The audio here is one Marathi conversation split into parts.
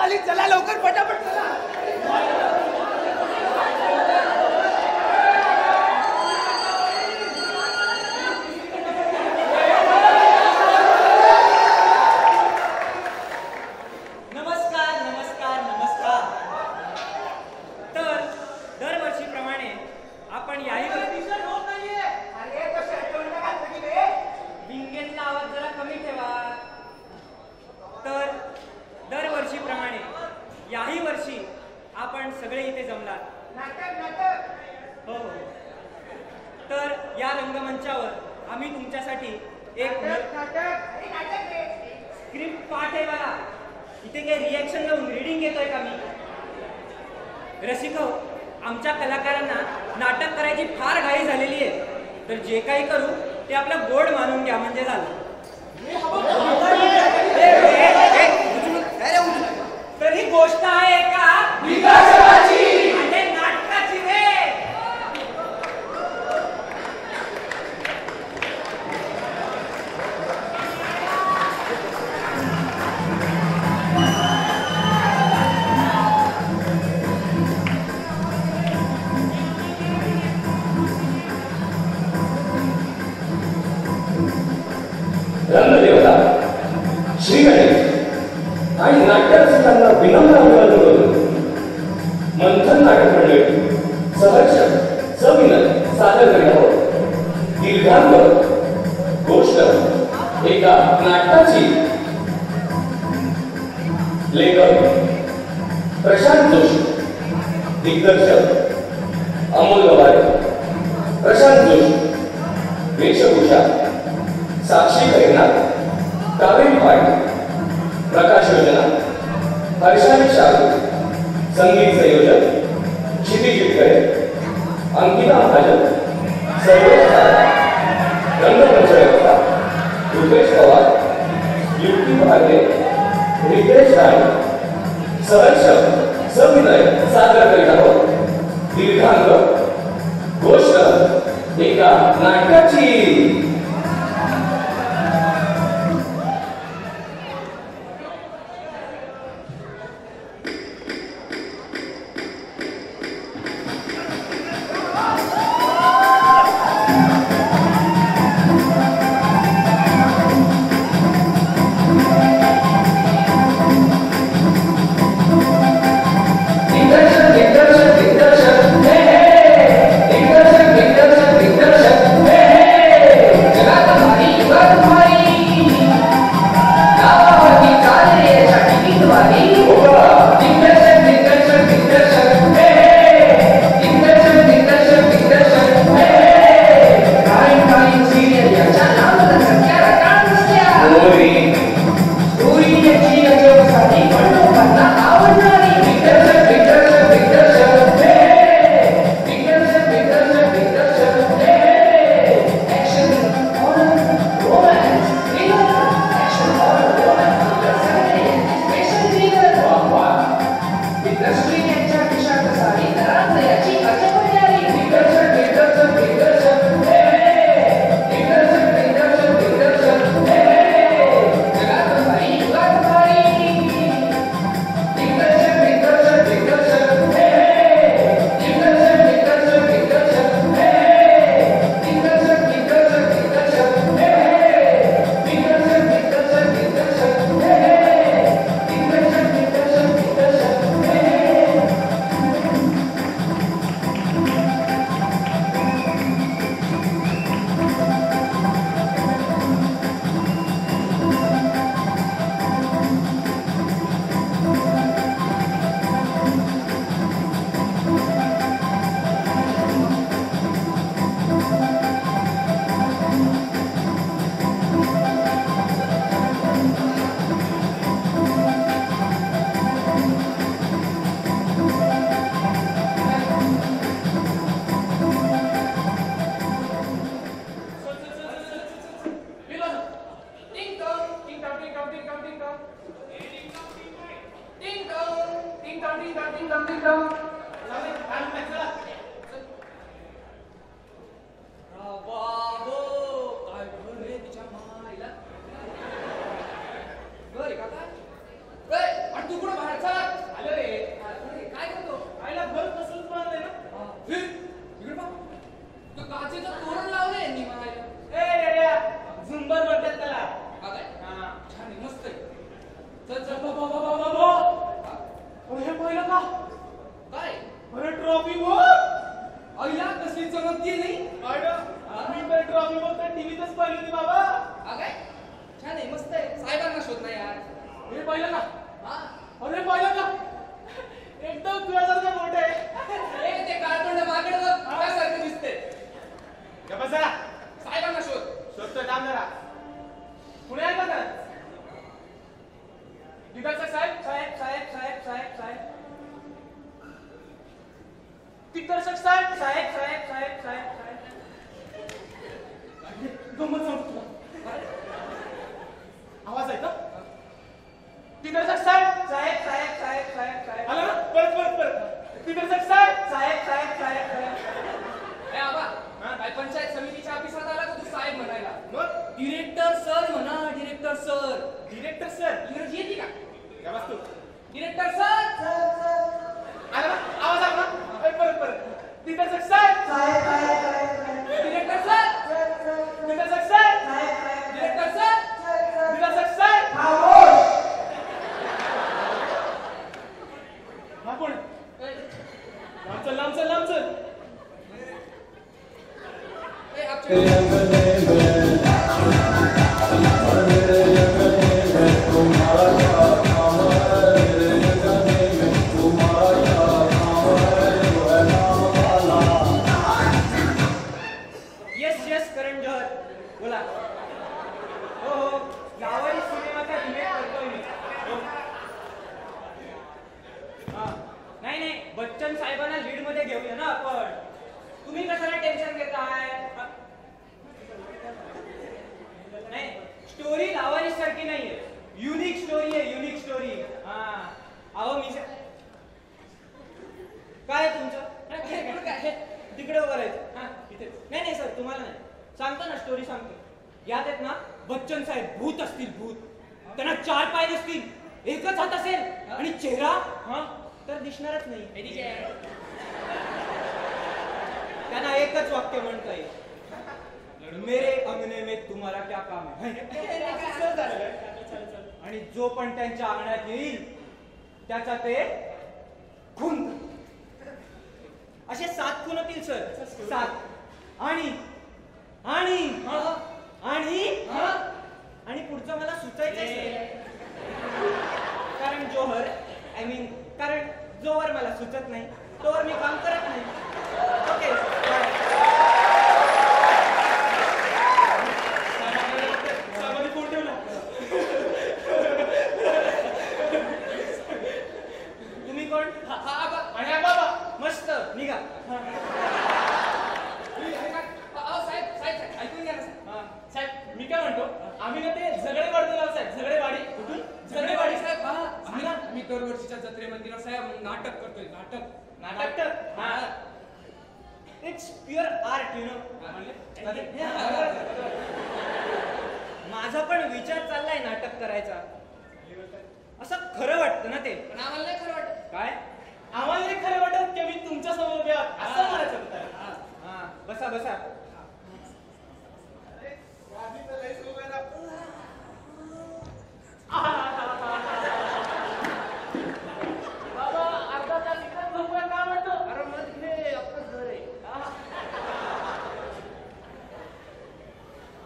मालिक चला लवकर फटाफट चला. याही वर्षी आपण सगळे इथे जमलात. हो हो. तर या रंगमंचावर आम्ही तुमच्यासाठी एक स्क्रिप्ट पाठ आहे बघा. इथे काही रिॲक्शन लावून रीडिंग घेतोय का मी? रसिको, आमच्या कलाकारांना नाटक करायची फार घाई झालेली आहे. तर जे काही करू ते आपलं गोड मानून घ्या म्हणजे झालं. तर ही गोष्ट आहे का विकासाची आणि नाटकाची रे? रंगदेवता श्री गणेश आणि नाट्यरसिकांना विनम्र अभिवादन करून मंथन नाटक मंडळी सहर्ष सविनय सादर करीत आहोत. दीर्घांत गोष्ट एका नाटकाची. लेखक प्रशांत जोशी, दिग्दर्शक अमोल गवारे. प्रशांत जोशी. वेशभूषा साक्षी खैरनार, कावेरी पाटील. प्रकाश योजना हर्षाली शाहू. संगीत संयोजन क्षितिज विटकरे, अंकिता महाजन. सरोज रंगमंच व्यवस्था रुपेश पवार, युक्ती भारते, रितेश राणे. सहर्ष सविनय सादर करीत आहोत. दीर्घांक गोष्ट एका नाटकाची. अहिला कसली चमकती नाही मी तर ट्रॉफी फक्त टीव्हीतच पाहिली होती बाबा. काय छान आहे मस्त आहे साहेबांना शोध नाही यार हे पाहिलं ना? हा अरे पाहिलं ना? एकदम तुझ्यासारखं मोठे ए ते काळतोंड माकडे बघ त्यासारखं दिसते बसा. साहेबांना शोध शोधतोय काम जरा. पुढे आहे का तर? दिग्दर्शक साहेब साहेब साहेब साहेब साहेब साहेब दिग्दर्शक साहेब साहेब साहेब साहेब साहेब साहेब गंमत सांगतो तुला. आवाज आहे का? दिग्दर्शक साहेब साहेब साहेब साहेब साहेब साहेब आला ना? परत दिग्दर्शक साहेब साहेब साहेब साहेब साहेब ए आबा काय पंचायत समितीच्या ऑफिसात आला का तू साहेब म्हणायला मग डिरेक्टर सर म्हणा डिरेक्टर सर डिरेक्टर सर इंग्रजी येते का या वास्तू डिरेक्टर सर आला ना? आवाज आला ना? परत दिग्दर्शक साहेब डिरेक्टर सर दिग्दर्शक साहेब डिरेक्टर सर दिग्दर्शक साहेब हा कोण? लांब चल. ए आपच्या येस येस करण जोहर बोला. हो हो लावारी सिनेमाचा रिमेक करतोय मी. हा नाही नाही बच्चन साहेबांना लीड मध्ये घेऊया ना आपण. तुम्ही कशाला टेन्शन घेताय? नाही स्टोरी लावारी सारखी नाहीये. युनिक स्टोरी आहे युनिक स्टोरी. हा अहो मी काय तुमचं तिकडे उभं राहायचं. हा इथे नाही नाही सर तुम्हाला नाही सांगतो ना स्टोरी सांगतो. यात आहेत ना बच्चन साहेब भूत असतील भूत. त्यांना 4 पाय नसतील एकच हात असेल आणि चेहरा हा तर दिसणारच नाही. त्यांना एकच वाक्य म्हणता येईल मेरे अंगणे में तुम्हारा क्या काम है. आणि जो पण त्यांच्या अंगणात येईल त्याचा ते खून. असे 7 खून होतील सर 7. आणि आणि आणि आणि पुढचं मला सुचायचंय कारण जोहर आय मीन कारण जोवर मला सुचत नाही तोवर मी काम करत नाही. ओके साहेबांनी फोन ठेवला. तुम्ही कोण? हा आबा आणि हा बाबा मस्त निघा. साहेब ऐकून घ्या ना साहेब मी काय म्हणतो आम्ही ना ते झगडेवाडी नाव साहेब झगडेवाडी कुठून? झगडेवाडी साहेब आम्ही दरवर्षीच्या जत्रे मंदिरात साहेब नाटक करतोय नाटक हा it's pure art you know. माझा पण विचार चाललाय नाटक करायचा. असं खरं वाटतं ना ते. पण आम्हाला नाही खरं वाटत. काय आम्हाला नाही खरं वाटत की मी तुमच्या समोर उभे आहात असं म्हणायचं होतं. हा बसा बसा. बाबा अर्धा तास इकडे झोपूया का म्हणतो? अरे मग हे आपलं घर आहे.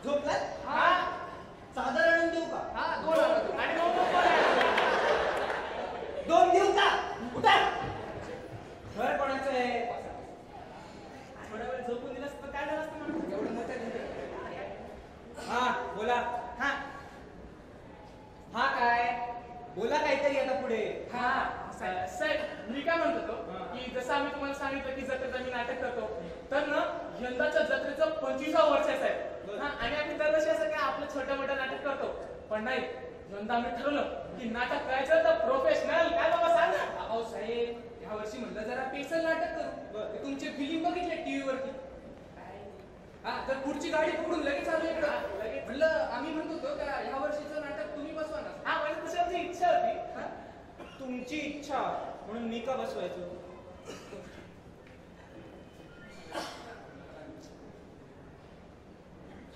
झोपलात? हा साधारण आणून देऊ का? हा 2 आला तू. आणि दोन कोण आहे? 2 देऊ का? उठा. घर कोणाचं आहे? थोडा वेळ झोपून दिलास तर काय झालं असतं म्हणून? एवढं मोठं हा बोला. हा हा काय बोला काहीतरी आता पुढे. हा साहेब मी काय म्हणतो की जसं आम्ही तुम्हाला सांगितलं की जत्रेचं मी नाटक करतो तर ना यंदाच्या जत्रेचं 25वं वर्ष आहे साहेब. आणि आम्ही दरवर्षी असं काय आपलं छोटं मोठं नाटक करतो पण नाही यंदा आम्ही ठरवलं की नाटक करायचं तर प्रोफेशनल. काय बाबा सांग ना. अहो साहेब ह्या वर्षी म्हणलं जरा पेशल नाटक करू. ते तुमचे फिल्म बघितले टीव्ही वरती. हा तर पुढची गाडी पकडून लगेच आलो इकडं. म्हणलं आम्ही म्हणत होतो का ह्या वर्षीचं नाटक तुम्ही बसवा ना. हा म्हणजे तशी आमची इच्छा होती. हा? तुमची इच्छा म्हणून मी का बसवायचो?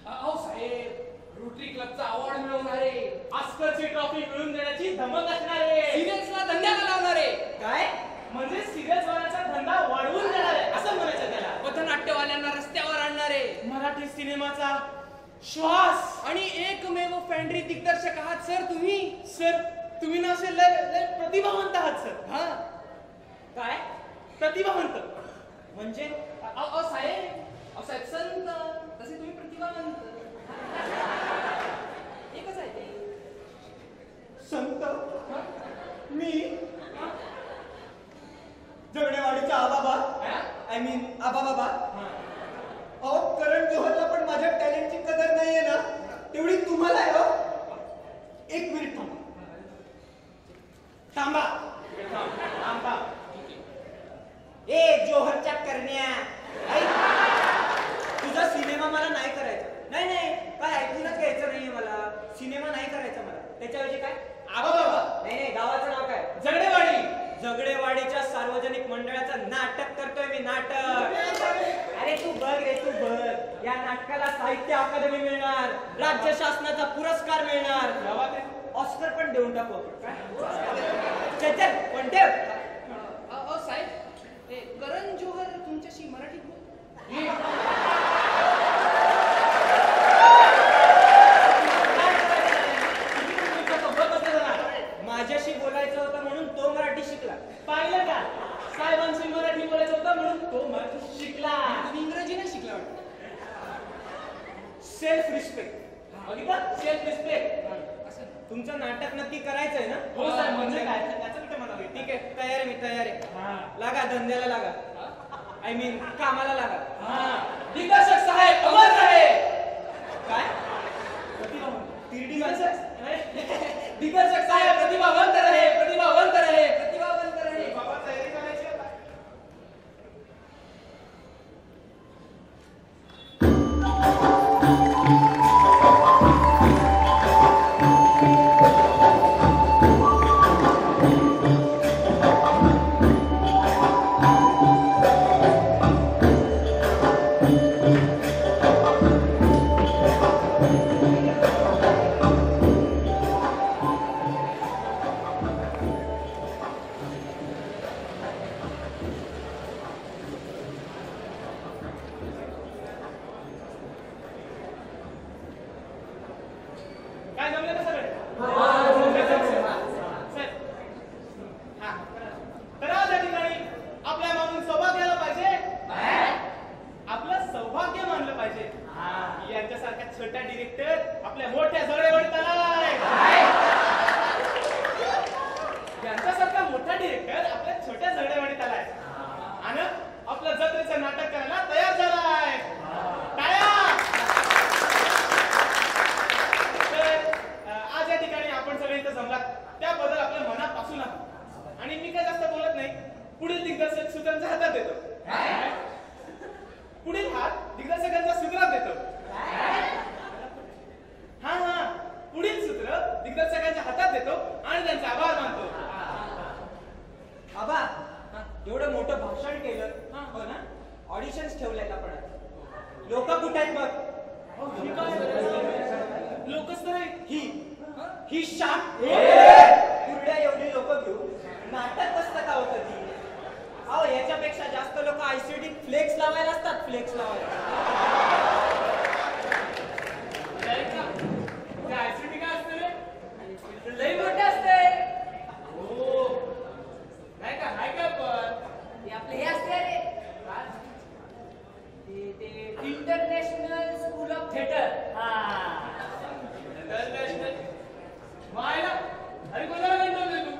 अहो साहेब रोटरी क्लबचा अवॉर्ड मिळवणारे ऑस्करची ट्रॉफी मिळवून देण्याची धमक असणारे सिरियल्सला धंद्याला लावणारे काय म्हणजे सिरियस होण्याचा धंदा वाढवून देणार आहे असं म्हणायचं त्याला. व मराठी सिनेमाचा श्वास आणि एकमेव फॅन्ड्री दिग्दर्शक आहात सर तुम्ही. सर तुम्ही ना असे लय लय प्रतिभावंत आहात सर. हा काय प्रतिभावंत म्हणजे अहो साहेब संत तसे तुम्ही प्रतिभावंत. एकच आहे ते. संत मी जगडेवाडीचा आबाबा आय मीन आबाबाबा. अहो करण जोहरला पण माझ्या टॅलेंटची कदर नाहीये ना तेवढी तुम्हाला आहे हो. एक मिनिट थांबा थांबा. ए जोहरच्या करण्या ऐक, तुझा सिनेमा मला नाही करायचा. नाही नाही काय ऐकूनच घ्यायचं नाहीये मला. सिनेमा नाही करायचा मला. त्याच्याऐवजी काय आबाबाबा नाही नाही गावाचं नाव काय जगडेवाडी. जगडेवाडीच्या सार्वजनिक मंडळाचं नाटक करतोय मी. नाटक. अरे तू बघ रे तू बघ. या नाटकाला साहित्य अकादमी मिळणार, राज्य शासनाचा पुरस्कार मिळणार, गावात आहे. ऑस्कर पण देऊन टाकू आपण. चल चल पण ठेव. अहो साहेब ते करण जोहर तुमच्याशी मराठीत बोल. माझ्याशी बोलायचं होतं म्हणून तो मराठी शिकला. पाहिलं का साहेबांशी मराठी बोलायचं होतं म्हणून तो मराठी शिकला. तुम्ही इंग्रजी नाही शिकला वाटतं. Self respect. बघितलं सेल्फ रिस्पेक्ट. असं तुमचं नाटक नक्की करायचंय ना? हो साहेब म्हणजे काय त्याचं कुठे मला होईल. ठीक आहे तयार आहे मी तयार आहे. हा. लागा धंद्याला लागा. आय मीन कामाला लागा. दिग्दर्शक साहेब अमर रहे. काय तिरडी माणसं. दिग्दर्शक साहेब प्रतिभावंत रहे. प्रतिभावंत रहे. प्रतिभावंत रहे. बाबा तयारी करायची आता. काय जमलं का सगळे? सर. हा. तर आज या ठिकाणी आपल्या मानून सौभाग्याला पाहिजे. आपलं सौभाग्य मानलं पाहिजे. यांच्यासारख्या छोट्या डिरेक्टर आपल्या मोठ्या जवळवडीत आलाय. यांच्यासारखा मोठा डिरेक्टर आपल्या छोट्या जवळवडीत आलाय आणि आपलं जत्रेचं नाटक करायला तयार झालाय. टाळ्या. आज या ठिकाणी आपण सगळे इथं जमलात त्याबद्दल आपल्या मनापासून आहोत. आणि मी काय जास्त बोलत नाही. पुढील दिग्दर्शक सूत्रांच्या हातात देतो. पुढील हात दिग्दर्शकांच्या सूत्रात देतो. हा हा पुढील सूत्र दिग्दर्शकांच्या हातात देतो आणि त्यांचा आभार मानतो. आबा एवढं मोठं भाषण केलं हो ना. ऑडिशन्स ठेवलेत आपण आता. लोक कुठे आहेत मग? लोकच तर ही शाम कुरड्या एवढी लोक घेऊन नाटक कसं का होतं ती? अहो याच्यापेक्षा जास्त लोक आयसीडी फ्लेक्स लावायला असतात. फ्लेक्स लावायला ऍसिडी काय असतं रे? लई मोठं असतंय. हो नाही का हाय का पण ते आपलं हे असते रे. ते इंटरनॅशनल स्कूल ऑफ थिएटर. मायला अरे कोणाला कंटाळतोय तू?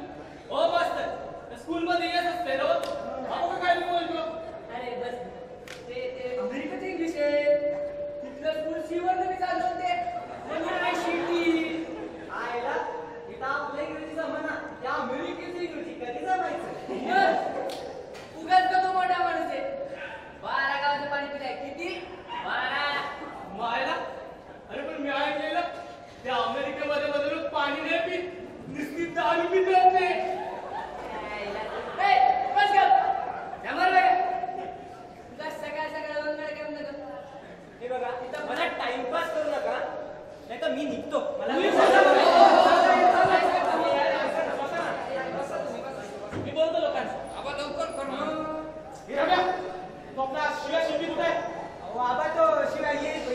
ओ मास्तर स्कूल मध्ये येत असते रोज. आपण काय बोलतो? अरे बस ते अमेरिकेचं इंग्लिश आहे. तिथलं स्कूल सीवर मध्ये चालू होते. म्हणून शिटी आयला इथं आपल्या इंग्रजी जमाना त्या अमेरिकेची इंग्रजी कधी जमायचं? उगाच का तो मोठा माणूस आहे. 12 गावाचं पाणी पिलाय. किती? 12. मायला अरे पण मी ऐकलेलं त्या अमेरिकेमध्ये बदलून पाणी नाही पित. नुसती दारू पितात ते. बस गप. जमर बघा. तुला सकाळ वंगड काय म्हणतो? हे बघा इथं मला टाइमपास करू नका नाही तर मी निघतो. मला मी बोलतो लोकांना. आबा लवकर कर ना. हे रम्या, तो आपला शिव्या शिंपी कुठे आहे? अहो आबा तो शिवाय येईल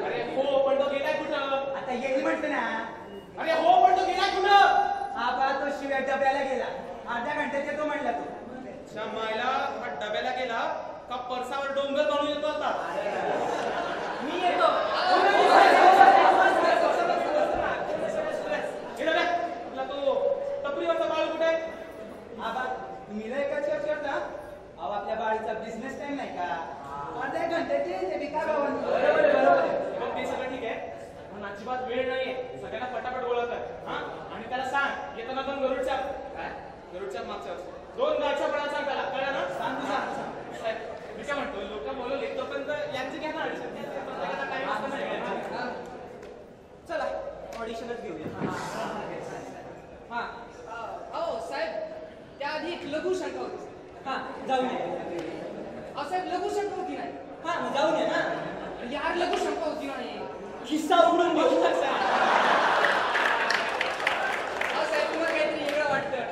अरे हो पण तो गेलाय कुठं? आता येईल म्हटलं ना. अरे हो पण तो गेलाय कुठं? हा तो शिव्या डब्याला गेला. अर्ध्या घंट्याचे तो म्हणला तो. अच्छा मायला हा डब्याला गेला का परसावर डोंगर बनवून येतो आता? मी येतो. हे डब्या, आपला तो टपरीवरचा बाळ कुठे आहे? आबा तुम्ही लय कचकच करता. अहो आपल्या बाळीचा बिझनेस टाइम नाही का? अर्ध्या घंट्याचे ते विका गावात. बरोबर. मग ते सगळं ठीक आहे पण अजिबात वेळ नाहीये. सगळ्यांना पटापट बोलायचं हा आणि त्याला सांग येताना 2 गरुडच्या काय गरुडच्या मागच्या 2 गावच्या पळा सांग त्याला कळलं ना? सांग तू सांग. साहेब मी काय म्हणतो लोक बोलवले तोपर्यंत यांची घ्या ना अडचण. प्रत्येकाचा टाइम असतो ना. चला ऑडिशनच घेऊया. हा अहो साहेब त्याआधी एक लघु शंका होती. हा जाऊन ये. अहो साहेब लघु शंका होती नाही. हा मग जाऊन ये ना. यार लघु शंका होती नाही. खिस्सा उडून घेऊ शकता. अहो साहेब तुम्हाला काहीतरी वेगळं वाटतं.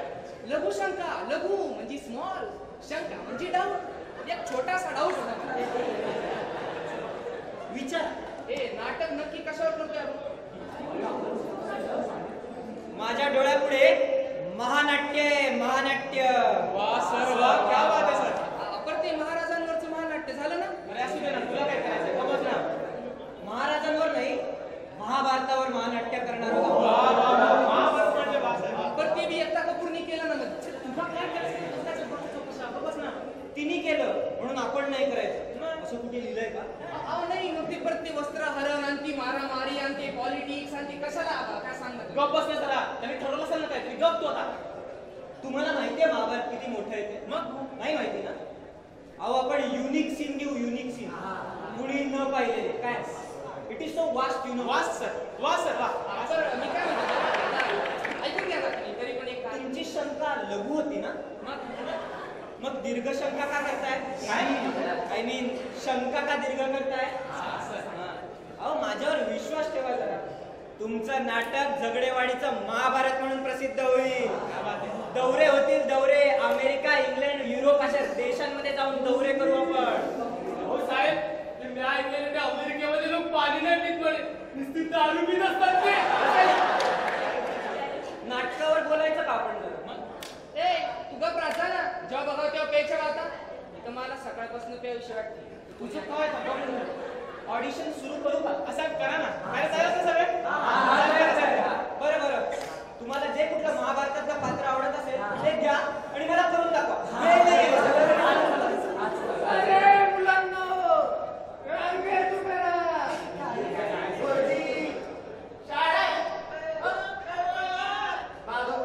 लघु शंका लघु म्हणजे स्मॉल, शंका म्हणजे डाऊट. एक छोटासा डाऊट होता मला. विचार. नाटक नक्की कशावर करतोय आपण? माझ्या डोळ्यापुढे महानाट्य महानाट्य. वा सर वा क्या बात आहे सर. आपण ते महाराजांवरचं महानाट्य झालं ना? अरे असू दे ना तुला काय करायचं समज ना. महाराजांवर नाही महाभारतावर महानाट्य करणार वा होता. वा वा महाभारत म्हणजे बास आहे. आपण ते बी एकता कपूरनी केलं ना मग. तुला काय करायचं पुस्तकाचं बघ चौकशी आहे. बघच ना. तिने केलं म्हणून आपण नाही करायचं असं कुठे लिहिलंय का? अहो नाही मग ते प्रत्येक वस्त्रहरण आणि ती मारामारी आणि ते पॉलिटिक्स आणि ते कशाला आबा काय सांगत? गप बस ना जरा. त्यांनी ठरवलं असेल ना काहीतरी गप तू आता. तुम्हाला माहितीये महाभारत किती मोठं आहे ते? मग नाही माहिती ना? अहो आपण युनिक सीन घेऊ. युनिक सीन कुणी न पाहिलेले. काय it is so vast you know. वास सर वा सर वा. सर मी काय म्हणतो ऐकून घ्या ना तुम्ही तरी पण एक काय तुमची शंका लघु होती ना? मग दीर्घ शंका का करताय? आय मीन शंका का दीर्घ करताय? अहो माझ्यावर विश्वास ठेवा जरा. तुमचं नाटक झगडेवाडीचं महाभारत म्हणून प्रसिद्ध होईल. दौरे होतील दौरे. अमेरिका इंग्लंड युरोप अशा देशांमध्ये जाऊन दौरे करू आपण. हो साहेब ते मी ऐकलेलं त्या अमेरिकेमध्ये लोक पाणी नाही पित म्हणे नुसती दारू पित असतात ते. नाटकावर बोलायचं का आपण जरा? ए तू गप राहता ना. जेव्हा बघा तेव्हा प्यायच्या राहता. इथं मला सकाळपासून प्याविषयी वाटते. तुझं काय थांबा ऑडिशन सुरू करू का? असं करा ना. काय चालत सगळे बरं बरं. तुम्हाला जे कुठलं महाभारतातलं पात्र आवडत असेल ते घ्या आणि मला करून दाखवा. अरे मुलांनो रांगे उभे राहा. शाळा मागं.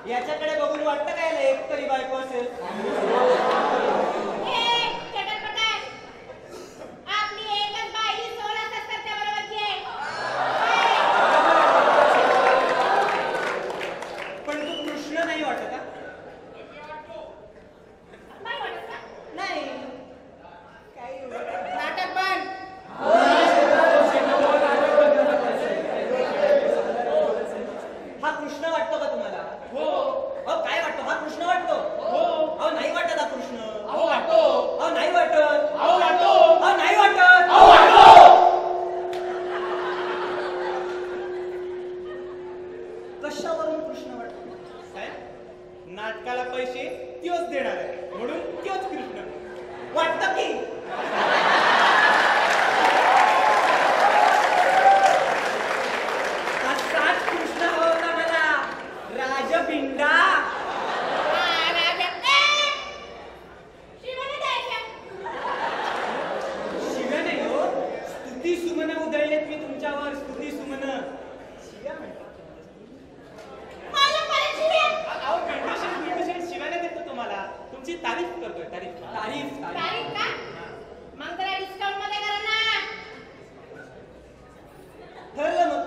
याच्याकडे बघून वाटतं काय याला एक तरी बायको असेल? आपली एकच बाई 16 सत्तरच्या बरोबरची आहे. पण तू कृष्ण नाही वाटत का? नाही वाटत का? नाही काही नाटक बंद. हा कृष्ण वाटतो का तुम्हाला? हो अहो काय वाटतो? हा कृष्ण वाटतो? हो अहो नाही वाटत हा कृष्ण. अहो वाटतो अहो नाही वाटत. अहो वाटतो अहो नाही वाटत. अहो वाटतो कशावरून कृष्ण वाटतो? साहेब नाटकाला पैसे त्योच देणार आहे म्हणून त्योच कृष्ण वाटतं की असाच कृष्ण हवा होता मला. राजबिंडा. शिवाने द्यायच्या. शिव्या नाही हो, स्तुती सुमन उधळलेत मी तुमच्यावर. स्तुती सुमन. शिव्या म्हणतात. मला परत शिव्या. अहो कंडिशन शिवाने देतो तुम्हाला तुमची तारीफ करतोय तारीफ तारीफ तारीफ. तारीफ का? मग जरा डिस्काउंट मध्ये करा ना. ठरलं मग.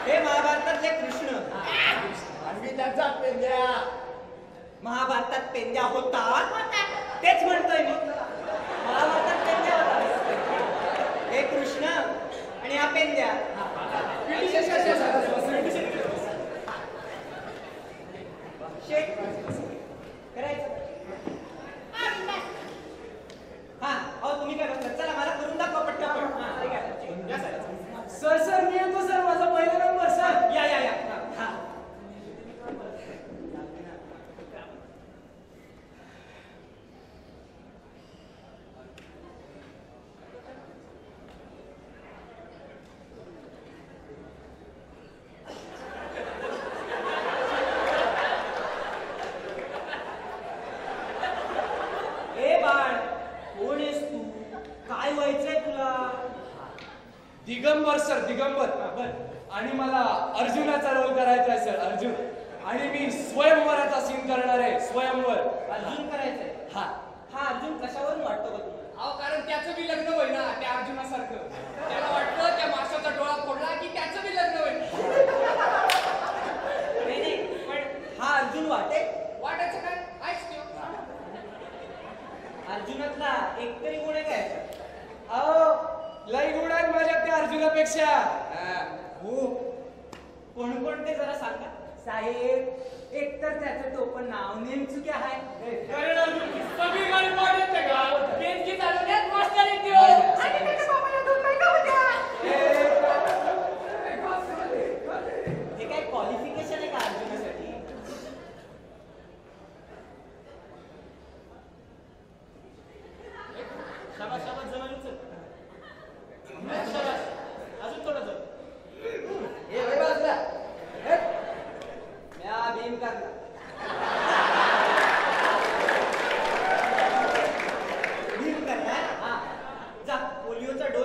हे महाभारतातले कृष्ण. महाभारतात पेंद्या होतात. होता. तेच म्हणतोय मी. महाभारतात पेंद्या होतात. हे कृष्ण आणि हा पेंद्या. शेट करायचं. हा, बिंदास. हा अहो तुम्ही काय बसलात? चला मला करून दाखवा पटकन. हा, ठीक आहे. या सर. सर मी येतो सर, माझा पहिला नंबर सर. या हा. ए बाळ कोण आहेस तू? काय व्हायचंय तुला? दिगंबर सर, दिगंबर. बर. आणि मला अर्जुनाचा रोल करायचा आहे सर, अर्जुन. आणि मी स्वयंवराचा सीन करणार आहे, स्वयंवर. अर्जुन करायचंय. हा. हा अर्जुन कशावरून वाटतो का तुम्हाला? अहो कारण त्याचं बी लग्न होईल ना त्या अर्जुनासारखं. त्याला वाटतं त्या माशाचा डोळा फोडला की त्याचं बी लग्न होईल. नाही पण हा अर्जुन वाटेल. वाटायचं काय ऐक त्यो. अर्जुनातला एकतरी गुण आहे काय? अहो लई गुण आहेत माझ्या त्या अर्जुनापेक्षा. हो कोणकोणते जरा सांगा. साहेब एक तर त्याचं टोपण नाव नेमचुकी आहे. कारण अजून सगळी गाडी पाडत का बेंकी चालवण्यात मास्टर येते आणि त्याच्या बाबाला 2 बायका होत्या. हे काय क्वालिफिकेशन आहे का अर्जुनासाठी? शाबास शाबास जवळ उचल शाबास अजून थोडं जर म्या भीम करणार. भीम करणार. हा जा पोलिओचा डोस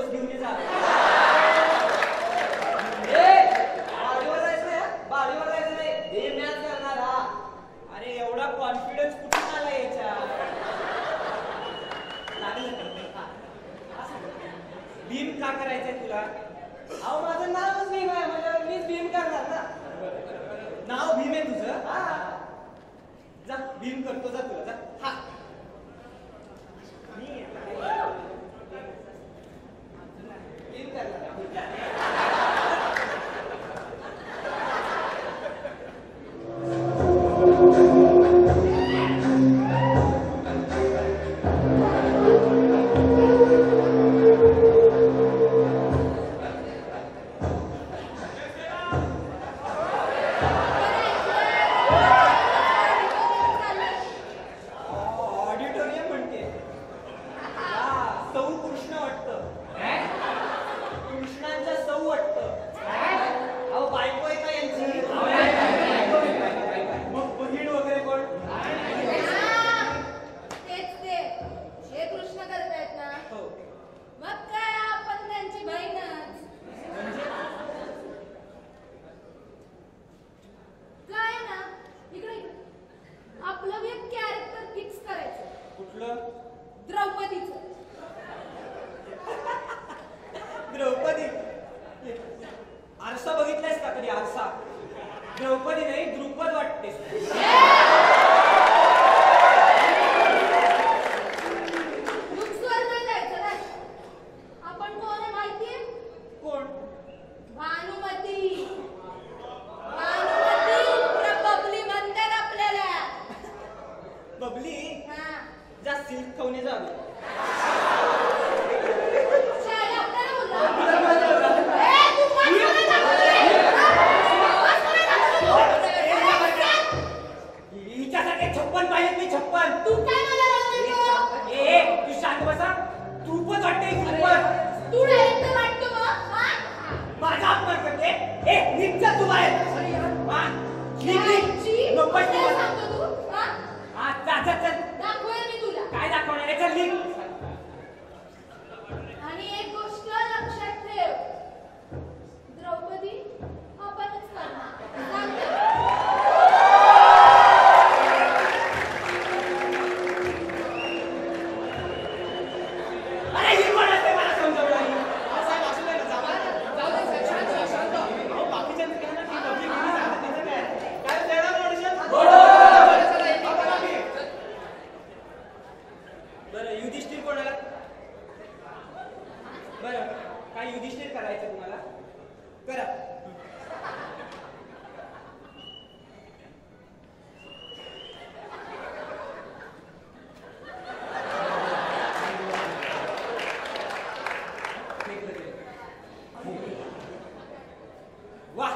कधी आरसा. द्रौपदी नाही द्रुपद वाटते. लुक्सवर नाही जायचं नाही. आपण कोण आहे माहितीये? कोण? भानुमती. भानुमती बबली म्हणतात आपल्याला. बबली हा. जा सिल्क खाऊन जावे. शाळेत आपल्याला बोलला. ए, तू वाच कोणाला दाखवते? वाच कोणाला दाखवते? हिच्यासारखे 56 पाहिजेत मी 56. तू काय मला राहून देतो? ए तू शांत बसा. द्रुपद वाटते द्रुपद. तू डायरेक्ट वाटतो मग, हा? माझा अपमान करते. ए निघ जा तू बाहेर. हा? निघ, निघ. यायची? नकोच काय तू. सांगतो तू? हा? हा, जा, जा, चल. दाखवेल मी तुला. काय दाखवणार आहे? चल निघ. आणि एक गोष्ट लक्षात ठेव. द्रौपदी आपणच करणार. सांगते. अरे ही कोण असते मला समजवलं नाही. साहेब असू दे ना, जावा ना. जाऊ दे साहेब, शांत व्हा, शांत व्हा. अहो, बाकीच्या ठिकाणी ती बबली किती सांगते त्याचं काय? काय देणार ऑडिशन? चला, चला, एक आपण आम्ही. बरं युधिष्ठिर कोणाला? बरं काय युधिष्ठिर करायचं तुम्हाला? करा. वाह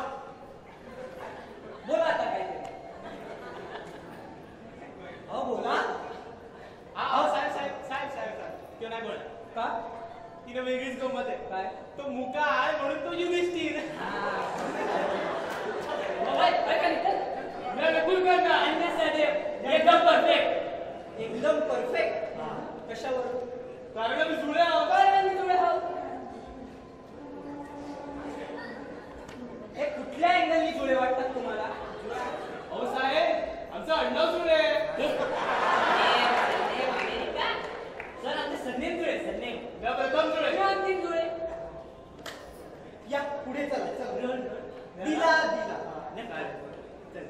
बोला आता काहीतरी. अहो बोला. अहो, साहेब साहेब साहेब साहेब साहेब तो नाही बोलत. का? तिने वेगळीच गंमत आहे. काय? तो मुका आहे म्हणून तो युधिष्ठिर. बिलकुल करणार. एकदम परफेक्ट. एकदम परफेक्ट. कशावर? कारण मी जुळे आहोत. हे कुठल्या अँगलनी जुळे वाटतात तुम्हाला? अहो साहेब, आमचं अंडा जुळे. सर आमचे सरनेम जुळे. सरनेम या प्रथम जुळे. अंतिम जुळे. या पुढे चला. चल दिला दिला. चल.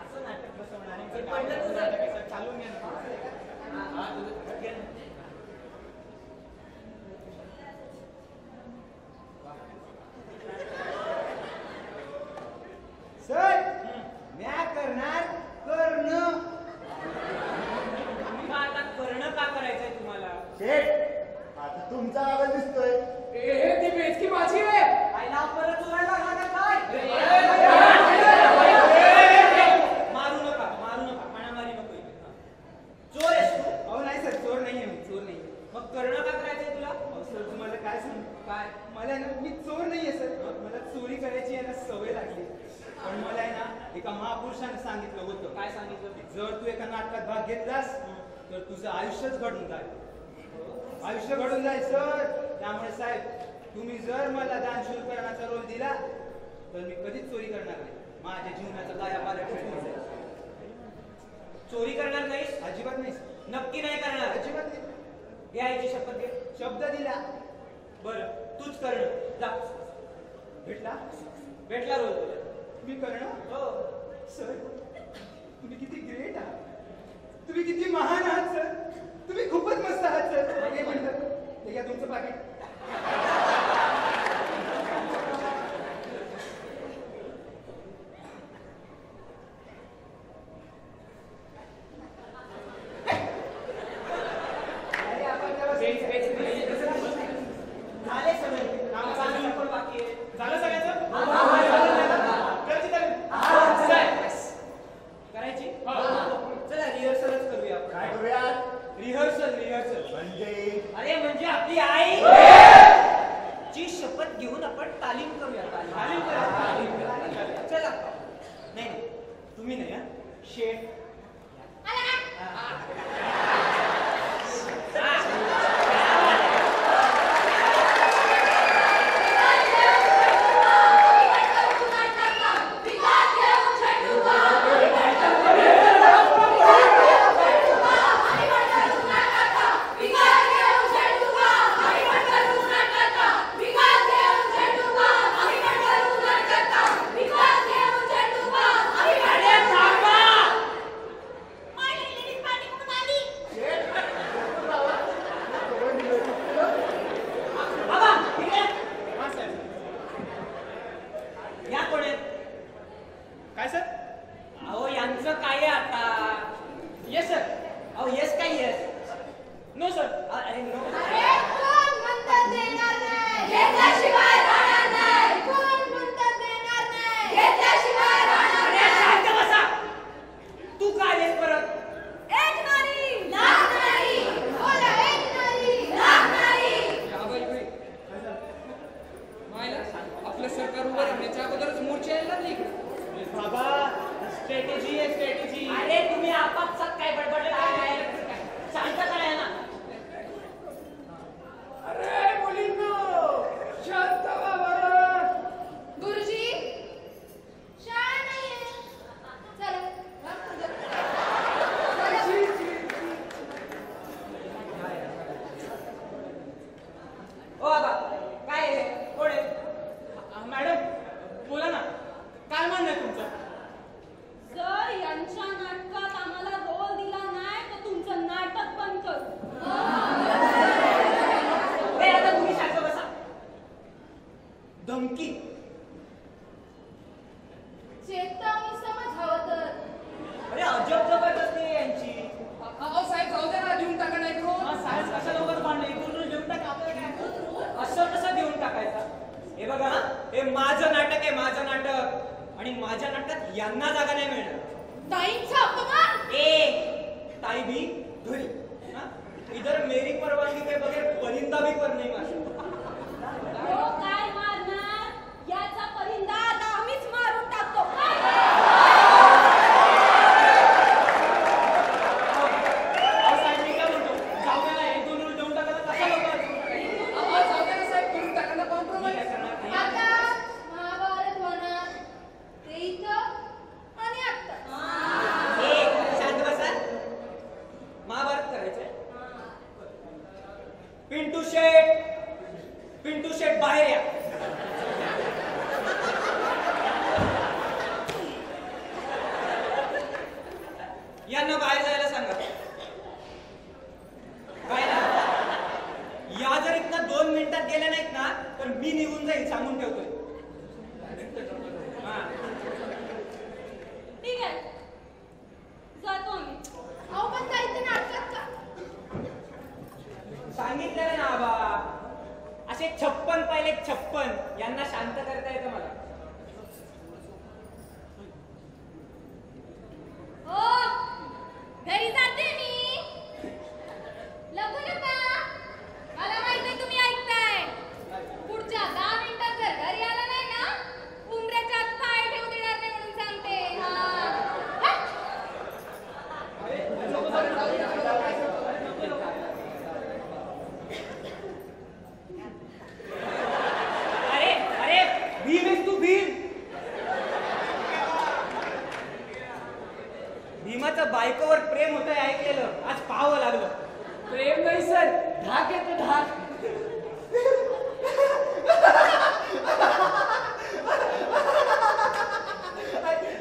असं नाटक बसवणार आहे. चल, पहिलं तुझं. चालून घे ना. हा, तुझं. घे ना. सर म्या करणार कर्ण. मग आता करणं का करायचंय तुम्हाला? शेठ आता तुमचा आवाज दिसतोय. हे ती बेचकी माझी आहे. काय नाव परत तुला लागला का काय? मारू नका मारामारी नको इथे. चोर आहेस तू? अहो नाही सर, चोर नाहीये मी. चोर नाही. मग करणं का करायचंय तुला? अहो सर, तुम्हाला काय सांगू? काय? मला ना, मी चोर नाहीये सर. मला चोरी करायची आहे ना सवय लागली. पण मला आहे ना एका महापुरुषाने सांगितलं होतं. काय सांगितलं? जर तू एका नाटकात भाग घेतलास तर तुझं आयुष्यच घडून जाईल. आयुष्य घडून जाईल सर. त्यामुळे साहेब, तुम्ही जर मला दानशूरकरणाचा रोल दिला तर मी कधीच चोरी करणार नाही. माझ्या जीवनाचा दायापाऱ्या ठेवून जाईल. चोरी करणार नाहीस? अजिबात नाही सर. नक्की नाही करणार? अजिबात नाही. यायची शपथ घे. शब्द दिला. बरं तूच करणं. जा. भेटला. भेटला रोल तुला. मी करणं. हो. सर तुम्ही किती ग्रेट आहात. तुम्ही किती महान आहात सर. तुम्ही खूपच मस्त आहात सर. हे म्हणतात हे घ्या तुमचं पाकिट. अरे आपण त्याला झाले सगळे. काम चांगलं चालू. पण बाकी आहे. झालं सगळ्यांचं? करायची तयारी? करायची? हो. चला रिहर्सलच करूया आपण. काय करूयात? रिहर्सल. म्हणजे अरे म्हणजे आपली आई आपलं सरकार उभं राहण्याच्या अगोदरच मोर्चे यायला लागले इकडे. बाबा स्ट्रॅटेजी आहे स्ट्रॅटेजी. अरे तुम्ही आपापसात काय बडबडलं काय शांत करा ना. अरे मुलींनो, शांत व्हा बरं. गुरुजी शाळा नाहीये. चला वा पुढं. ओ बाबा काय आहे? कोण आहे? मॅडम बोला ना, काय म्हणणं आहे तुमचं? जर यांच्या नाटकात आम्हाला रोल दिला नाही तर तुमचं नाटक बंद करू. ए, आता तुम्ही शांत बसा. धमकी चेतावणी समज हवं तर. अरे अजब जबरदस्ती आहे यांची. अहो साहेब, जाऊ द्या ना, देऊन टाका नाही तो. सायन्स कशा लवकर मांडले इकडून जेवण टाका आपल्याला काय. असं कसं देऊन टाकायचं? हे बघा, हे माझं नाटक आहे, माझं नाटक. आणि माझ्या नाटकात यांना जागा नाही मिळणार. ताईंचा अपमान. ए ताई भी घरी. हाँ? इधर मेरी परवानगी के बगैर परिंदा भी पर नहीं मार सकता. हो काय मारणार? याचा परिंदा आता आम्हीच मारून टाकतो. साहेब मी काय म्हणतो, जाऊ द्या ना, एक दोन रोल देऊन टाका ना, कशा लवकर. अहो, जाऊ द्या ना साहेब, करून टाका ना compromise. आता महाभारत होणार ते इथं आणि आता. ए शांत बसा. महाभारत करायचंय. पिंटू शेठ बाहेर या. यांना बाहेर जायला सांगा. काय ना, या जर इथनं 2 मिनिटात गेल्या नाहीत ना तर मी निघून जाईल, सांगून ठेवतोय. हा. ठीक आहे जातो आम्ही. अहो पण ताई ते नाटकात का? सांगितलं ना आबा, असे 56 पाहिले 56. यांना शांत करता येतं मला. हो घरी जाते मी. लपू नका. मला माहिती तुम्ही ऐकताय. पुढच्या 10 मिनिटात जर घरी आला नाही ना उमऱ्याच्या आत पाय ठेवू देणार नाही म्हणून सांगते. अरे अरे भीम आहेस तू, भीम. भीमाचं बायकोवर प्रेम होतंय ऐकलेलं, आज पाहावं लागलं. प्रेम नाही सर, धाक येतो धाक.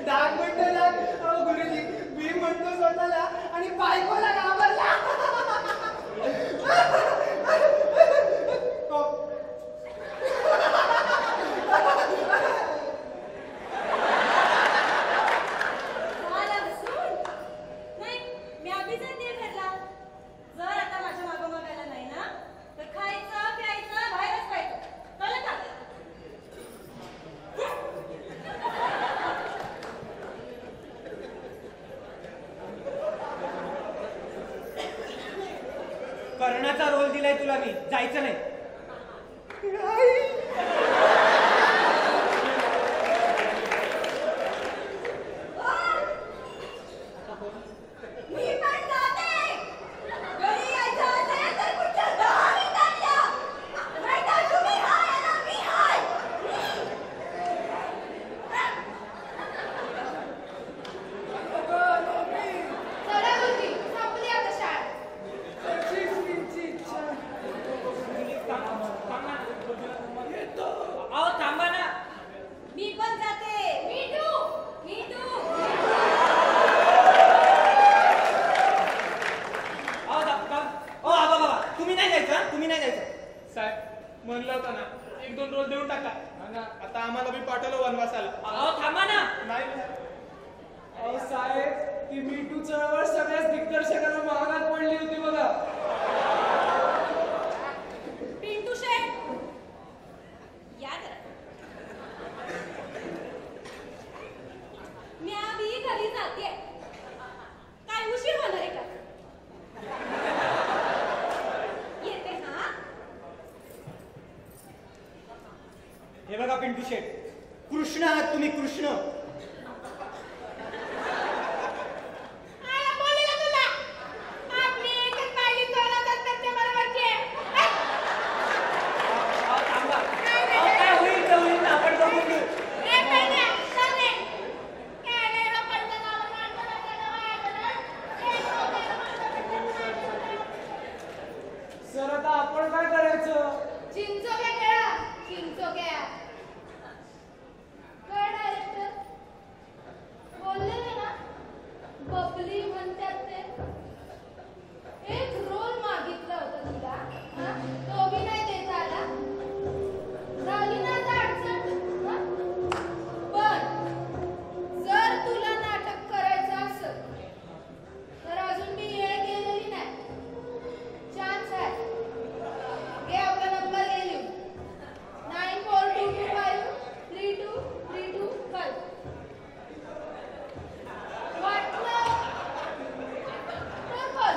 डाग म्हणतो डाग. अहो गुरुजी, मी म्हणतो स्वतःला आणि बायकोला घाबरला. मला बसून नाही मी आधीच ते घरला. जर आता माझ्या मागं मागायला नाही ना तर खायचं प्यायचं बाहेरच खायचं. कळलं का? कर्णाचा रोल दिलाय तुला मी, जायचं नाही. मी पण जाते. घरी यायचं असेल तर पुढच्या 10 मिनिटात या. नाहीतर तुम्ही हाय ना मी हाय. चला गुरुजी, संपली आता शाळा. अहो थांबा ना. मी पण जाते. मी टू. अहो आबा बाबा, तुम्ही नाही जायचं हा? तुम्ही नाही जायचं. साहेब म्हणलं होतं ना, एक दोन रोल देऊन टाका. आता आम्हाला बी पाठवलं वनवासाला. अहो थांबा ना. नाही अहो साहेब, ती मी टू चळवळ सगळ्याच दिग्दर्शकांना महागात पडली होती बघा. पिंटू शेठ या जरा. मी आधी घरी जाते. काय उशीर होणार आहे का? येते हा. हे बघा पिंटू शेठ, कृष्ण आहात तुम्ही, कृष्ण. सर आता आपण काय करायचं? चिंचोक्या खेळा, चिंचोक्या. काय डायरेक्टर बोललेले ना, बबली म्हणतात ते. एक रोल मागितला होता तुला, हा? तो बी नाही देता आला. झाली ना आता अडचण, हा? पण जर तुला नाटक करायचं असेल तर अजून मी वेळ गेलेली नाही. चान्स आहे. घे आपला नंबर घे लिहून. 9422532325. वाटलं तर बोल.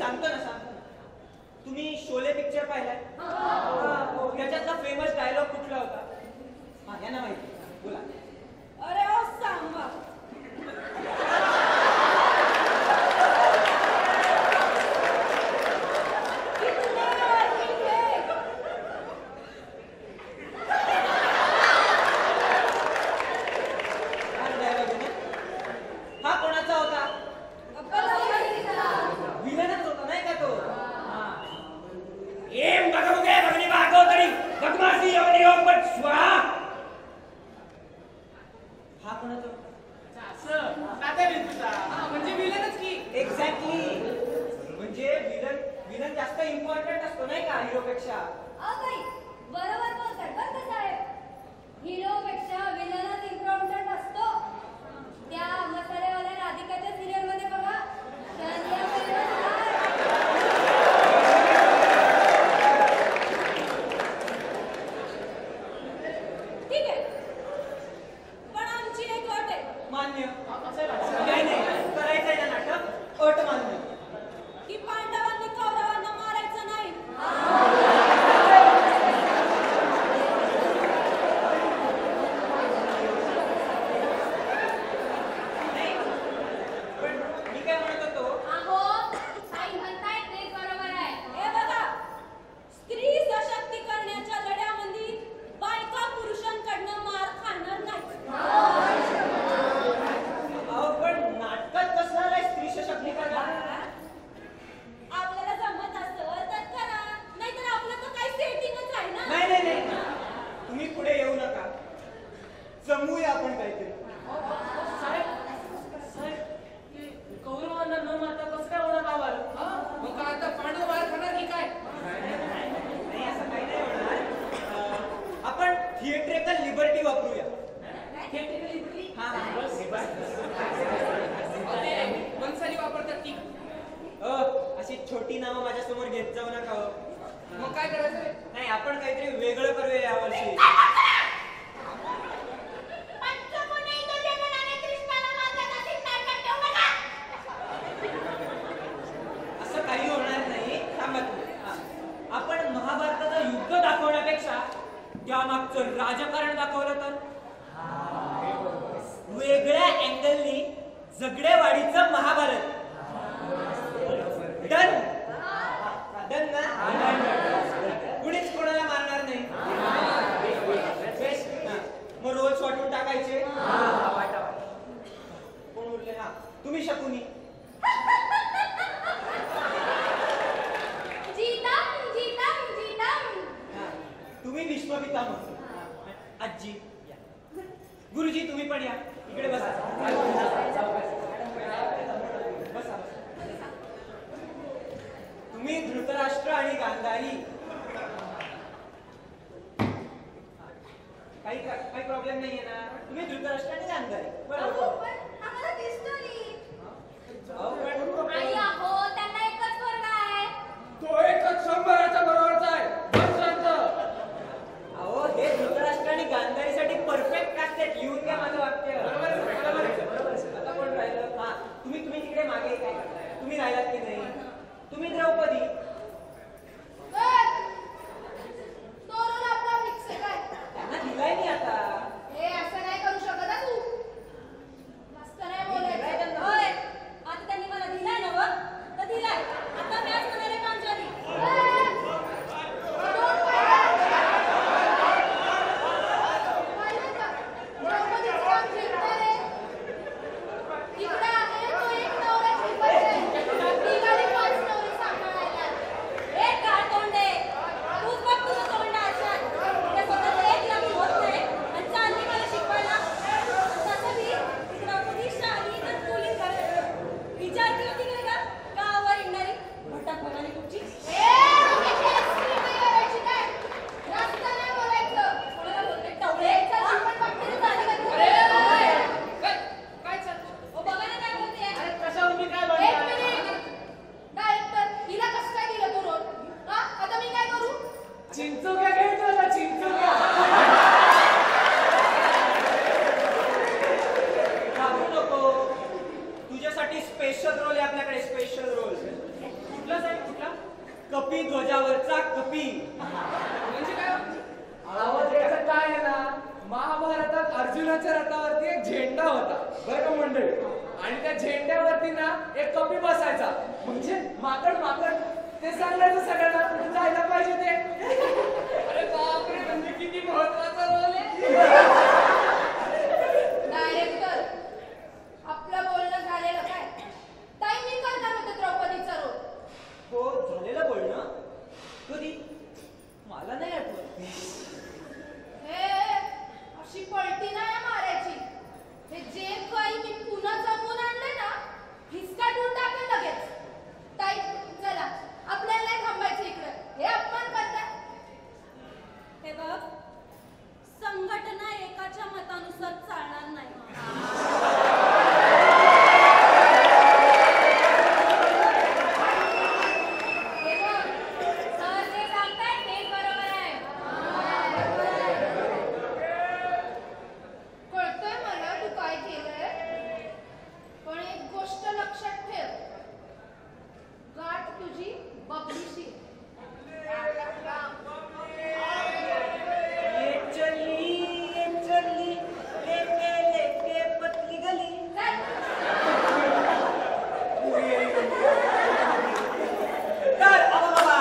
सांगतो ना. तुम्ही शोले पिक्चर पाहिलाय? त्याच्यातला फेमस डायलॉग कुठला होता? हा, यांना माहिती, बोला. अरे ओ सांबा, हा कोणाचा होता? विलनच होता नाही का तो? एम बघू दे बघणी भागव तरी बदमाशी एवढी ओपट स्वाहा. हा कोणाचा होता? अच्छा, असं तात्या बिंदूचा. म्हणजे विलनच की. एक्झॅक्टली. म्हणजे विलन जास्त इम्पॉर्टंट असतो नाही का हिरोपेक्षा? बरोबर बोलताय बरं का साहेब. हिरोपेक्षा विलनच इम्पॉर्टंट असतो. त्या मसालेवाल्या राधिकाच्या सिरियल मध्ये बघा, शालिया फेमस आहे. ठीक आहे, पण आमची एक अट आहे मान्य. असं आहे का? नाही करायचंय ना नाटक, अट मान्य. की पांडवांनी कौरवांना मारायचं नाही. नाही, पण मी काय म्हणत होतो, अहो, आई म्हणताय ते बरोबर आहे. हे बघा, स्त्री सशक्तीकरणाच्या लढ्यामध्ये बायका पुरुषांकडनं मार खाणार नाही. अहो पण नाटकात कसला नाही स्त्री सशक्तीकरण? आपल्याला जमत असेल तर करा, नाहीतर आपलं तर काही सेटिंगच आहे ना. नाही तुम्ही पुढे येऊ नका. जमूया आपण काहीतरी. साहेब, ते कौरवांना न मारता कसं काय होणार गावाला? मग काय आता पांडव मार खाणार की काय? नाही असं काही नाही होणार. आपण थिएट्रिकल लिबर्टी वापरूया. हा. वंशाली वापरतात की. अशी छोटी नावं माझ्यासमोर घेत जाऊ नका हो. मग काय करायचं रे? नाही आपण काहीतरी वेगळं करूया यावर्षी. असं काही होणार नाही. थांबा तुम्ही. आपण महाभारताचं युद्ध दाखवण्यापेक्षा त्यामागचं राजकारण दाखवलं तर वेगळ्या अँगलनी जगडेवाडीचं महाभारत. डन डन ना? कुणीच कोणाला मारणार नाही. मग रोज वाटून टाकायचे. कोण उरले? हा तुम्ही शकुनी. तुम्ही विश्वपितामह. आजी या. गुरुजी तुम्ही पण या. इकडे बसा. बसा. तुम्ही धृतराष्ट्र आणि गांधारी. काही प्रॉब्लेम नाहीये ना? तुम्ही धृतराष्ट्र आणि गांधारी बरोबर. आई अहो, त्यांना एकच पोरगा आहे. तो एकच शंभराच्या बरोबरचा आहे. बस शांत. अहो हे धृतराष्ट्र आणि गांधारीसाठी परफेक्ट कास्ट आहेत. लिहून घ्या माझं वाक्य. आता कोण राहिलं? हा तुम्ही तिकडे मागे काय करताय? तुम्ही राहिलात की नाही? तुम्ही द्रौपदी. तो रोल आपला फिक्स आहे काय? त्यांना दिलाय मी आता. हे असं नाही करू शकत हा तू. मस्त नाही बोलायचं. होय, आता त्यांनी मला दिलाय ना बघ, तर दिलाय. आता मी आज म्हणाले पांचाली. इकडे आहे तो एक नवऱ्याची बहीण. निघाली 5 नवरी सांभाळायला. एक गाळ तोंडे. तूच बघ तुझं तोंड आरशात. ते स्वतःचं एक लग्न होत नाही आणि चालली मला शिकवायला. तसं मी द्रौपदी शाली तर पोलीस घरात विचार केला तिकडे का गावावर येणारी भटक म्हणाली तुमची. रस्ता नाही बोलायचं. कोणाला बोलते टवळे. आपण बघते झाली का तू? काय चालतं? ओ बघा ना काय बोलते. अरे कशावर मी काय एक बनणार? मिनिट. डायरेक्टर हिला कसं काय दिलं तो रोल? हा, आता मी काय करू? चिंचुक्या घ्यायचं ना, चिंचुक्या. घाबरू नको. तुझ्यासाठी स्पेशल रोल आहे आपल्याकडे. Special role. कुठला साहेब कुठला? कपी ध्वजावरचा कपी. म्हणजे काय? अहो त्याचं काय आहे ना, महाभारतात अर्जुनाच्या रथावरती एक झेंडा होता बरं का मंडळी, आणि त्या झेंड्यावरती ना एक कपी बसायचा. म्हणजे माकड माकड ते सांगायचं सगळ्यांना कुठे जायला पाहिजे ते. अरे बापरे, म्हणजे किती महत्वाचा रोल आहे. डायरेक्टर, आपलं बोलणं झालेलं काय? ताई मी करणार होते द्रौपदीचा रोल. हो झालेलं बोलणं कधी? मला नाही आठवत. हे अशी पलटी नाही मारायची. हे जे काही मी पुन्हा जमवून आणले ना, हिसकाटून टाकेल लगेच. ताई चला, आपल्याला नाही थांबायचं इकडे. हे अपमान करताय. हे बघ, संघटना एकाच्या मतानुसार चालणार नाही. हे बघ, सर जे सांगताय तेच बरोबर आहे. कळतंय मला तू काय केलंय, पण एक गोष्ट लक्षात ठेव. गाठ तुझी बबलीशी. ये चली लेके लेके पतली गली. तर बाबा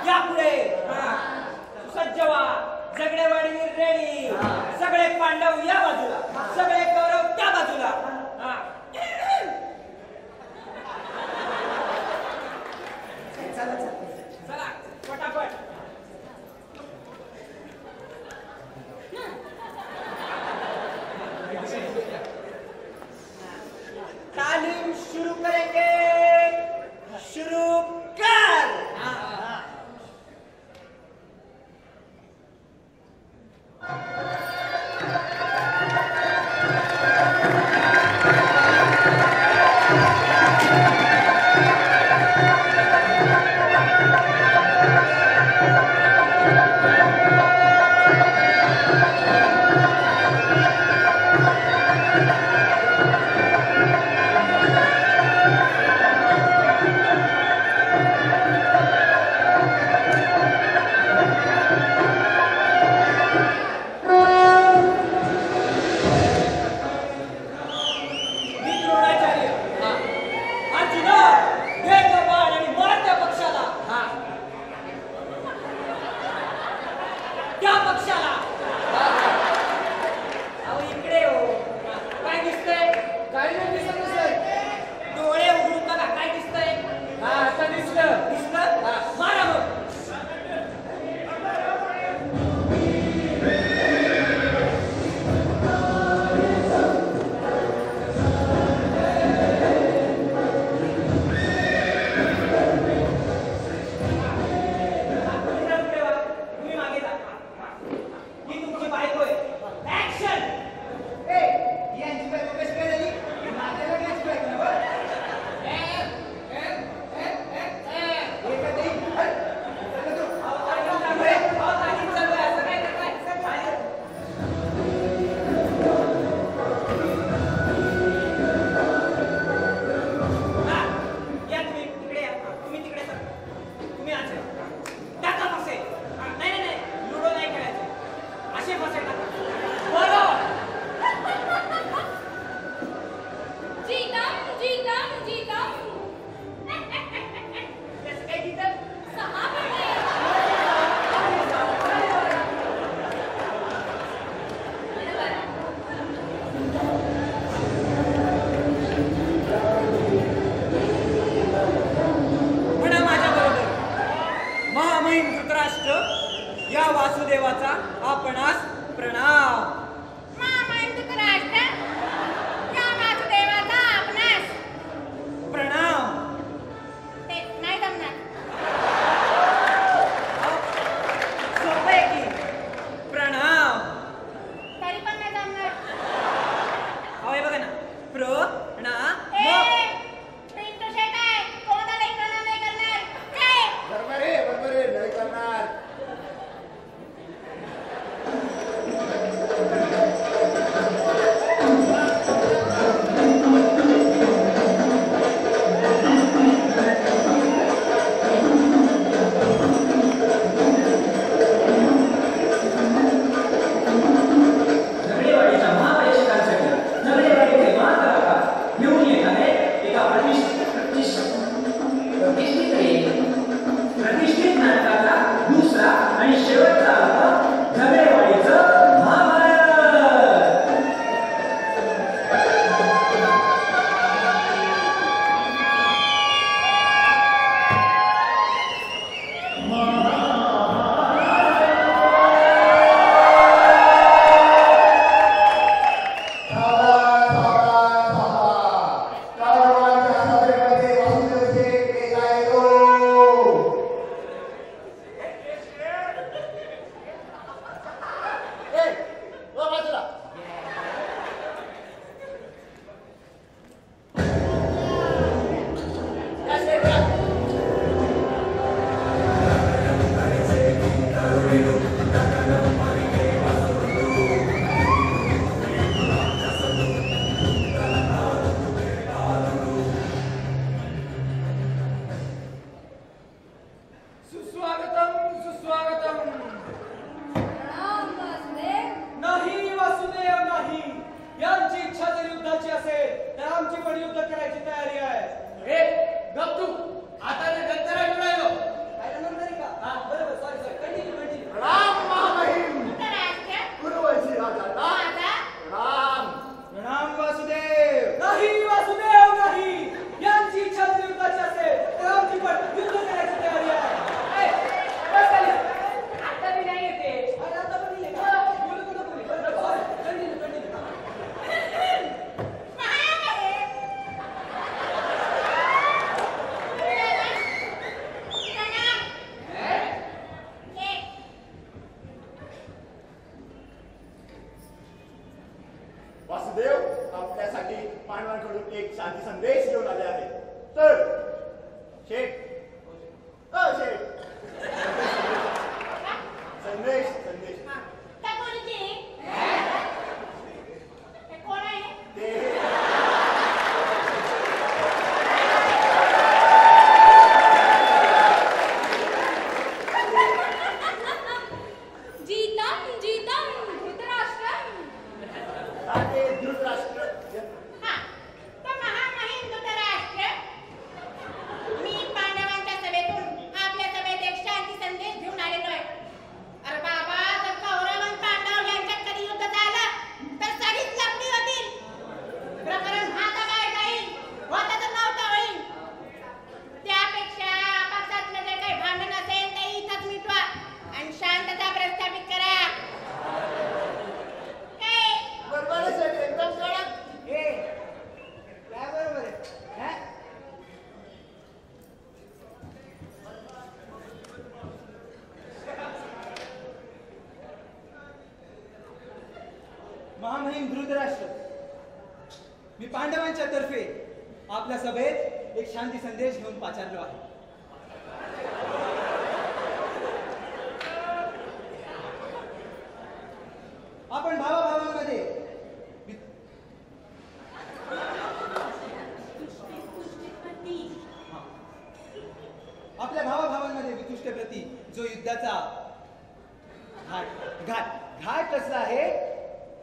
या पुढे. सज्ज व्हा. झगडेवाडी रेडी. सगळे पांडव या बाजूला, सगळे कौरव त्या बाजूला. चला पटापट. तालीम शुरू करेंगे. शुरू कर. या वासुदेवाचा आपणास प्रणाम. प्रणाम. नाही जमणार. सोपं आहे की. प्रणाम. तरी पण नाही जमणार. अहो हे बघा ना. प्रणाम. पिंटू शेट आहे, कोणाला नाही करणार. बरोबर आहे नाही करणार. चल शेठ शेठ संदेश संदेश काय बोलते कोण आहे ते जीतम जीतम धृतराष्ट्रम. ते धृतराष्ट्र हा तो महामहिम धृतराष्ट्र. मी पांडवांच्या सभेतून आपल्या सभेत एक शांती संदेश घेऊन आलेलो आहे. अरे बाबा, जर कौरव आणि पांडव यांच्यात कधी युद्ध झालं तर सगळीच लपडी होतील. प्रकरण हाताबाहेर जाईल, होताचं नव्हतं होईल. त्यापेक्षा पक्षातलं जे काही भांडण असेल ते इथंच मिटवा आणि शांतता प्रस्थापित करा. काय बरोबर आहे शेठ, एकदम कडक. ए काय बरोबर आहे हा? महामहिम धृतराष्ट्र, मी पांडवांच्या तर्फे आपल्या सभेत एक शांती संदेश घेऊन पाचारलो आहे. आपण भावाभावांमध्ये आपल्या भावाभावांमध्ये वितुष्टप्रती जो युद्धाचा घाट घाट घाट रचला आहे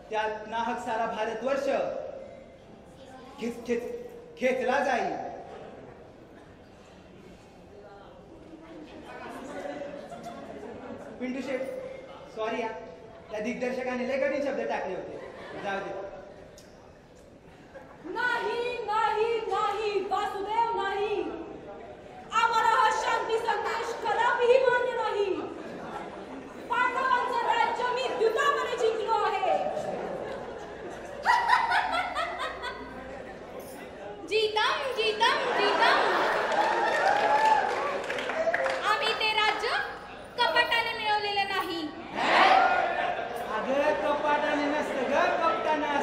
त्यात नाहक सारा भारतवर्ष खेचला जाईल. पिंटू शेठ, सॉरी या त्या दिग्दर्शकाने लय कठीण शब्द टाकले होते, जाऊ दे. नाही नाही नाही वासुदेव नाही, आम्हाला हा शांती संदेश कदापिही मान्य नाही. पांडवांचं राज्य मी द्युतापणे जिंकलो आहे. जीतम जीतम जीतम. आम्ही ते राज्य कपटाने मिळवलेलं नाही. अगं कपाटाने नसतं ग, कपटानं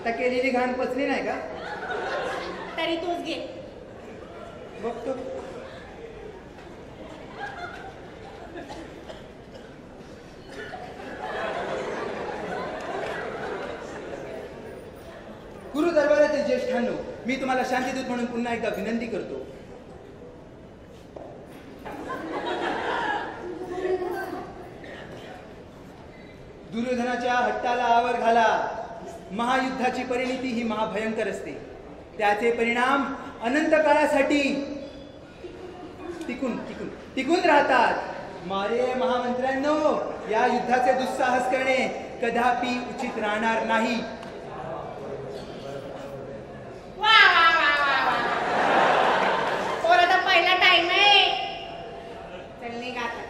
आता केलेली घाण पचली नाही का? तरी तूच घे. बघतो. गुरु दरबारातील ज्येष्ठांनो, मी तुम्हाला शांतीदूत म्हणून पुन्हा एकदा विनंती करतो. दुर्योधनाच्या हट्टाला आवर घाला. महायुद्धाची परिणिती ही महाभयंकर असते. त्याचे परिणाम अनंत काळासाठी टिकून राहतात. मारे महामंत्र्यांनो, या युद्धाचे दुस्साहस करणे कदापि उचित राहणार नाही. वा वा वा वा वा. पोराचा पहिला टाइम आहे. चल निघ आता.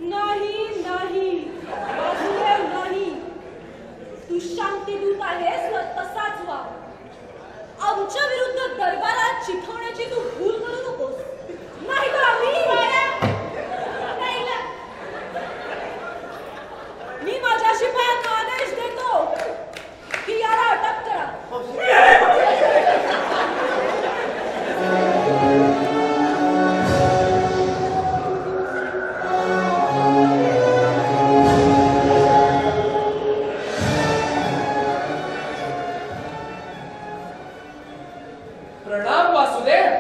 नाही नाही वासुदेव नाही. तू शांतीदूत आहेस ना, तसाच वा. आमच्या विरुद्ध दरबारात चिथवण्याची तू भूल करू नकोस. नाही तर आम्ही मी माझ्या शिपायांना आदेश देतो की याला अटक करा. प्रणाम वासुदेव.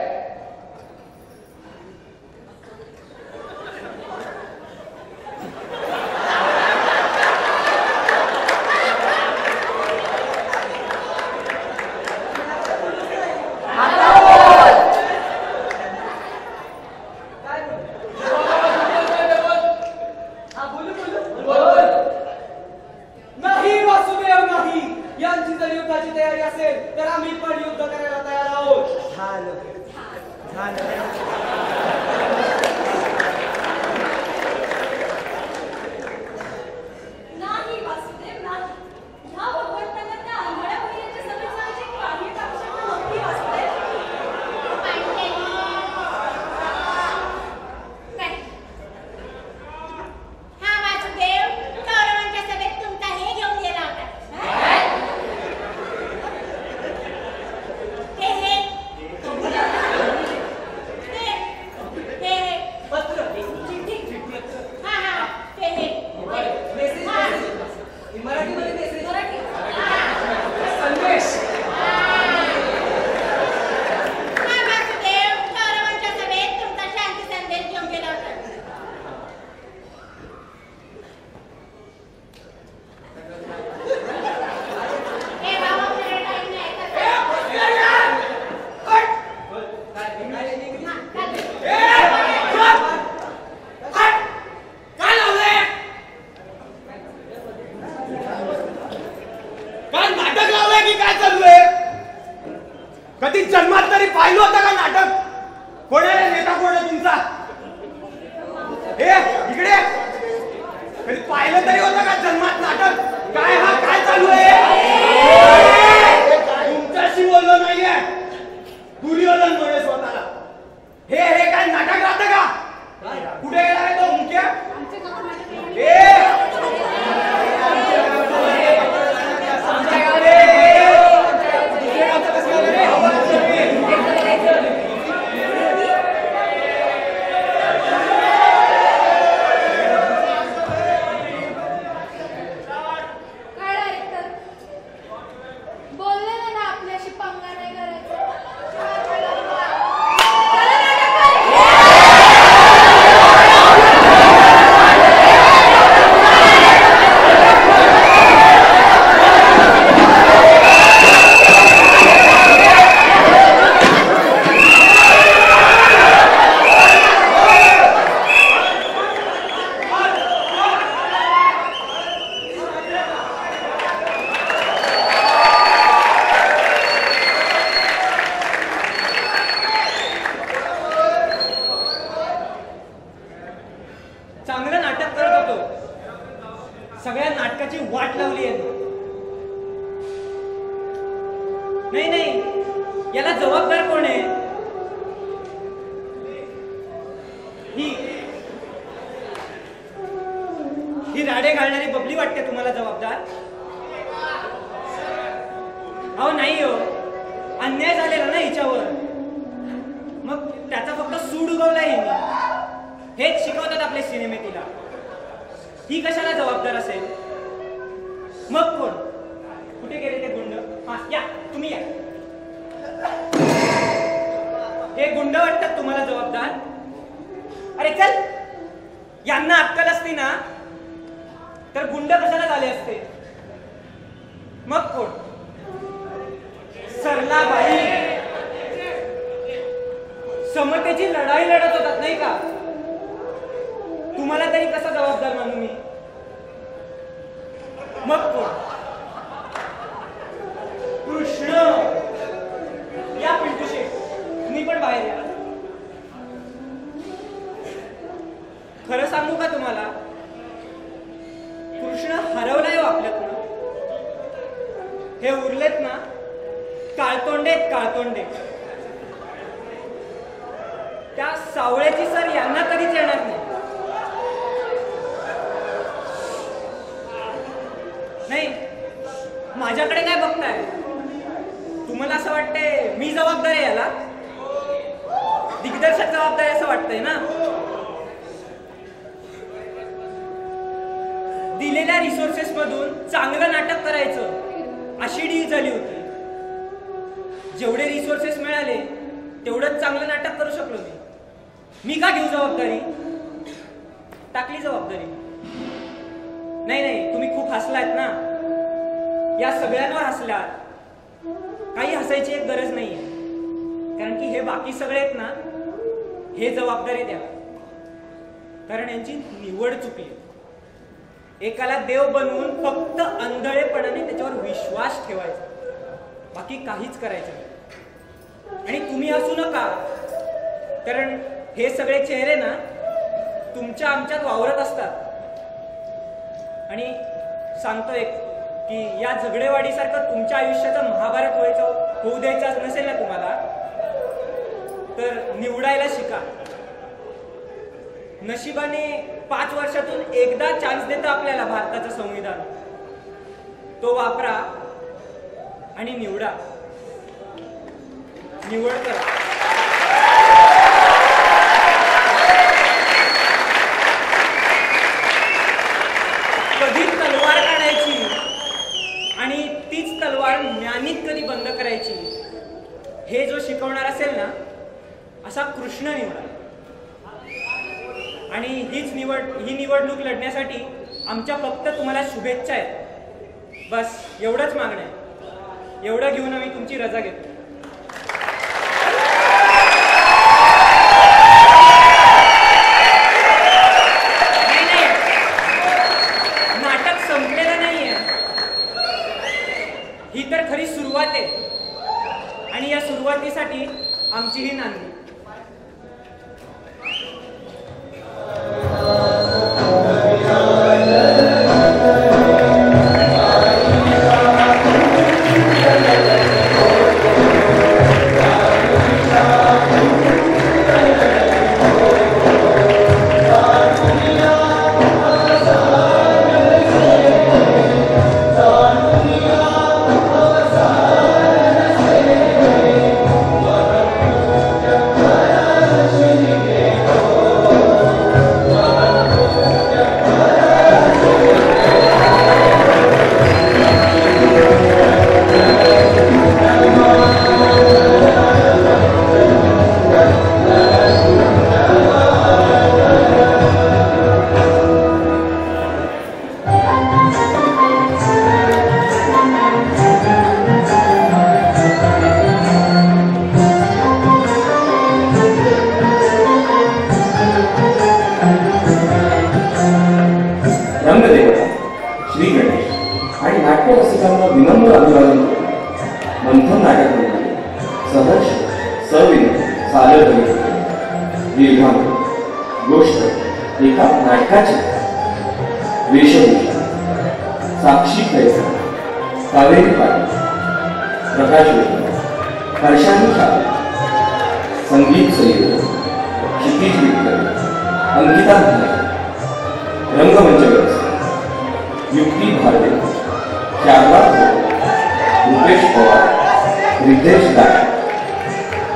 नाही वासुदेव नाही. यांची जर युद्धाची तयारी असेल तर आम्ही पण युद्ध करायला तयार आहोत. नाही वासुदेव नाही. ह्या भगवंतांना त्या आंधळ्या बहिणीच्या समेत जायची काही आवश्यकता नव्हती वासुदेव. हा वासुदेव कौरवांच्या सभेत तुमचा हे घेऊन गेला होता. हे पत्र हा हा ते हे मेसेज हा. मराठीमध्ये मेसेज मराठी. संदेश. हा वासुदेव कौरवांच्या सभेत तुमचा शांती संदेश घेऊन गेला होता. हे बाबा आपल्याला टाइम नाही का? काय लावलंय? काय नाटक लावलंय की काय चालू आहे? कधी जन्मात तरी पाहिलं होतं का नाटक? कोण आहे नेता? कोण आहे तुमचा? हे इकडे कधी पाहिलं तरी होतं का जन्मात नाटक? काय हा काय चालू आहे? तुमच्याशी बोललो नाहीये. दुर्योधन म्हणे स्वतःला. हे काय नाटक राहतं का? कुठे गेला रे तो मुख्य? काय डायरेक्टर बोलले ना आपल्याशी पंगा नाही करायचा. चला नाटक चांगलं नाटक करत होतो. सगळ्या नाटकाची वाट लावली आहे. नाही याला जबाबदार कोण आहे? ना हिच्यावर, मग त्याचा फक्त सूड उगवलाय हिने. हेच शिकवतात आपले सिनेमे तिला. ही कशाला जबाबदार असेल? मग कोण? कुठे गेले ते गुंड? हा या, तुम्ही या. हे गुंड वाटतात तुम्हाला जबाबदार? अरे चल, यांना अक्कल असती ना तर गुंड कशाला झाले असते? मग कोण? सरलाबाई समतेची लढाई लढत होतात नाही का? तुम्हाला तरी कसा जबाबदार मानू मी? मग कोण? कृष्ण. या पिंटू शेठ, तुम्ही पण बाहेर या. खरं सांगू का तुम्हाला, कृष्ण हरवलाय हो आपल्याकडून. हे उरलेत ना काळतोंडे, काळतोंडे. त्या सावळ्याची सर यांना कधीच येणार नाही. नाही, माझ्याकडे काय बघताय? तुम्हाला असं वाटतंय मी जबाबदार आहे याला? दिग्दर्शक जबाबदार आहे असं वाटतंय ना? दिलेल्या रिसोर्सेस मधून चांगलं नाटक करायचं अशी डील झाली होती. जेवढे रिसोर्सेस मिळाले तेवढंच चांगलं नाटक करू शकलो मी का घेऊ जबाबदारी? टाकली जबाबदारी. नाही नाही, तुम्ही खूप हसलात ना, या सगळ्यांवर हसलात. काही हसायची एक गरज नाहीये, कारण की हे बाकी सगळे आहेत ना, हे जबाबदारी द्या, कारण यांची निवड चुकली. एकाला देव बनवून फक्त अंधळेपणाने त्याच्यावर विश्वास ठेवायचा, बाकी काहीच करायचं नाही. आणि तुम्ही हसू नका, कारण हे सगळे चेहरे ना तुमच्या आमच्यात वावरत असतात. आणि सांगतो एक की या झगडेवाडीसारखं तुमच्या आयुष्याचं महाभारत होऊ द्यायचं नसेल ना तुम्हाला, तर निवडायला शिका. नशिबाने 5 वर्षातून एकदा चान्स देतं आपल्याला भारताचं संविधान. तो वापरा आणि निवडा. निवड करा. कधी तलवार काढायची आणि तीच तलवार म्यानीत कधी बंद करायची, हे जो शिकवणार असेल ना, असा कृष्ण निवडा. आणि ही निवडणूक लढण्यासाठी आमच्या फक्त तुम्हाला शुभेच्छा आहेत. बस एवढंच मागणं आहे. एवढं घेऊन आम्ही तुमची रजा घेतो. नाही, नाटक संपलेलं नाहीये. ही तर खरी सुरुवात आहे. आणि या सुरुवातीसाठी आमची ही नांदी.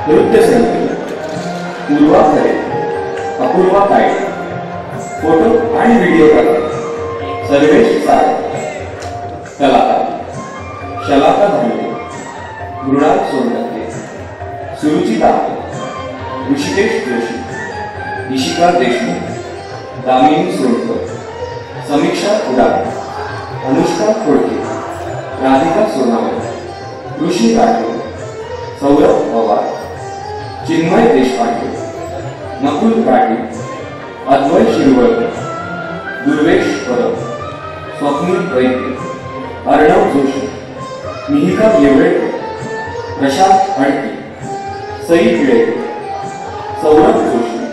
नृत्यसंगीत पूर्वा खरे, अपूर्वा काळे, फोटो आणि व्हिडिओ कला सर्वेश साळे, कलाकार शलाका धांडे, मृणाल सोनटक्के, सुरुची तांबे, ऋषिकेश जोशी, इशिका देशमुख, दामिनी सोनकर, समीक्षा उडाळे, अनुष्का खोडके, राधिका सोनावणे, ऋषी राठोड, सौरभ पवार, चिन्मय देशपांडे, नकुल पाटील, अद्वय शिरवळकर, दुर्वेश परब, स्वप्नील वैद्य, अर्णव जोशी, मिहिका येवळेकर, प्रशांत हडके, सई पिळेकर, सौरभ जोशी,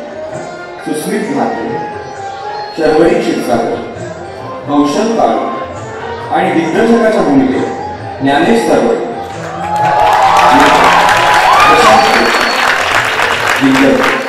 सुस्मित म्हात्रे, शर्वरी क्षीरसागर, कौशल काळे आणि दिग्दर्शकाच्या भूमिकेत ज्ञानेश सरवडे. प्रशांत दिग्दर्शक